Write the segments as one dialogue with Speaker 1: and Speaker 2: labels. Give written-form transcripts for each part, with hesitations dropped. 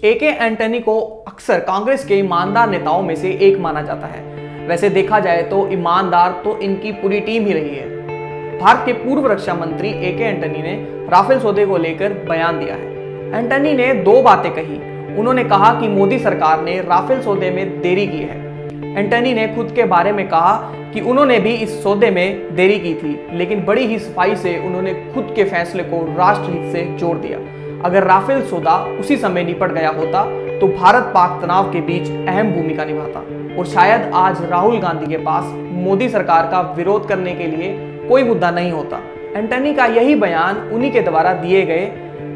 Speaker 1: एके Antony को अक्सर कांग्रेस के ईमानदार नेताओं में से एक माना जाता है। वैसे देखा जाए तो ईमानदार तो इनकी पूरी टीम ही रही है। भारत के पूर्व रक्षा मंत्री एके एंटनी ने राफेल सौदे को लेकर बयान दिया है। एंटनी ने दो बातें कही। उन्होंने कहा कि मोदी सरकार ने राफेल सौदे में देरी की है। एंटनी ने खुद के बारे में कहा कि उन्होंने भी इस सौदे में देरी की थी, लेकिन बड़ी ही सफाई से उन्होंने खुद के फैसले को राष्ट्रहित से जोड़ दिया। अगर राफेल सौदा उसी समय निपट गया होता तो भारत पाक तनाव के बीच अहम भूमिका निभाता और शायद आज राहुल गांधी के पास मोदी सरकार का विरोध करने के लिए कोई मुद्दा नहीं होता। एंटनी का यही बयान उन्हीं के द्वारा दिए गए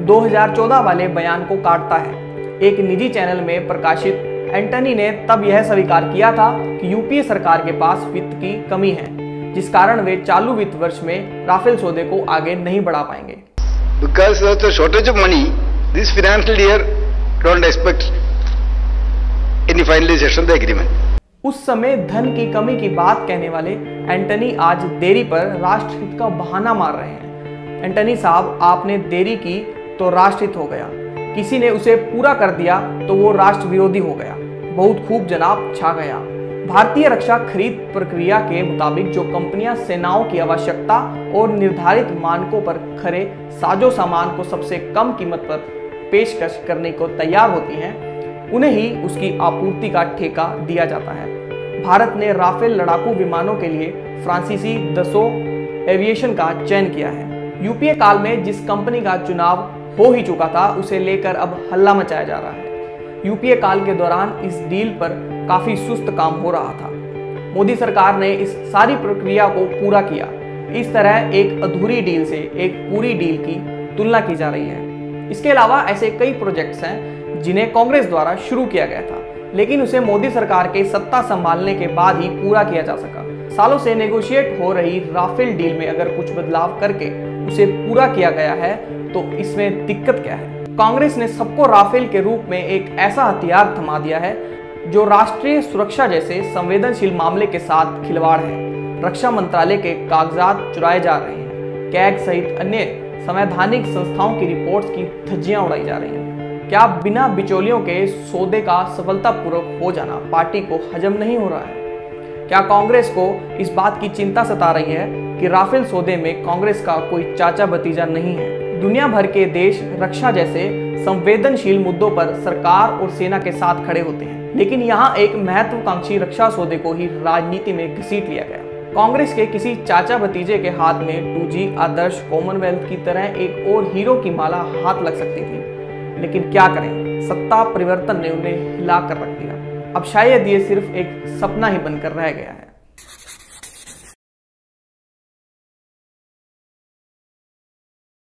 Speaker 1: 2014 वाले बयान को काटता है। एक निजी चैनल में प्रकाशित एंटनी ने तब यह स्वीकार किया था कि यूपीए सरकार के पास वित्त की कमी है, जिस कारण वे चालू वित्त वर्ष में राफेल सौदे को आगे नहीं बढ़ा पाएंगे।
Speaker 2: Because of the shortage of money, this financial year don't expect any finalization of the agreement.
Speaker 1: उस समय धन की कमी की बात कहने वाले एंटनी आज देरी पर राष्ट्रहित का बहाना मार रहे हैं। एंटनी साहब, आपने देरी की तो राष्ट्रहित हो गया, किसी ने उसे पूरा कर दिया तो वो राष्ट्र विरोधी हो गया। बहुत खूब जनाब, छा गया। भारतीय रक्षा खरीद प्रक्रिया के मुताबिक जो कंपनियां सेनाओं की आवश्यकता और निर्धारित मानकों पर खरे साजो सामान को सबसे कम कीमत पर पेशकश करने को तैयार होती हैं, उन्हें ही उसकी आपूर्ति का ठेका दिया जाता है। भारत ने राफेल लड़ाकू विमानों के लिए फ्रांसीसी दसों एविएशन का चयन किया है। यूपीए काल में जिस कंपनी का चुनाव हो ही चुका था, उसे लेकर अब हल्ला मचाया जा रहा है। यूपीए काल के दौरान इस डील पर काफी सुस्त काम हो रहा था। मोदी सरकार ने इस सारी प्रक्रिया को पूरा किया। इस तरह एक अधूरी डील से एक पूरी डील की तुलना की जा रही है। इसके अलावा ऐसे कई प्रोजेक्ट्स हैं जिन्हें कांग्रेस द्वारा शुरू किया गया था, लेकिन उसे मोदी सरकार के सत्ता संभालने के बाद ही पूरा किया जा सका। सालों से नेगोशिएट हो रही राफेल डील में अगर कुछ बदलाव करके उसे पूरा किया गया है तो इसमें दिक्कत क्या है? कांग्रेस ने सबको राफेल के रूप में एक ऐसा हथियार थमा दिया है जो राष्ट्रीय सुरक्षा जैसे संवेदनशील मामले के साथ खिलवाड़ है। रक्षा मंत्रालय के कागजात चुराए जा रहे हैं। कैग सहित अन्य संवैधानिक संस्थाओं की रिपोर्ट्स की धज्जियां उड़ाई जा रही हैं। क्या बिना बिचौलियों के सौदे का सफलतापूर्वक हो जाना पार्टी को हजम नहीं हो रहा है? क्या कांग्रेस को इस बात की चिंता सता रही है कि राफेल सौदे में कांग्रेस का कोई चाचा भतीजा नहीं है? दुनिया भर के देश रक्षा जैसे संवेदनशील मुद्दों पर सरकार और सेना के साथ खड़े होते हैं, लेकिन यहाँ एक महत्वाकांक्षी रक्षा सौदे को ही राजनीति में घसीट लिया गया। कांग्रेस के किसी चाचा भतीजे के हाथ में 2G आदर्श कॉमनवेल्थ की तरह एक और हीरो की माला हाथ लग सकती थी, लेकिन क्या करें, सत्ता परिवर्तन ने उन्हें हिला कर रख दिया। अब शायद ये सिर्फ एक सपना ही बनकर रह गया है।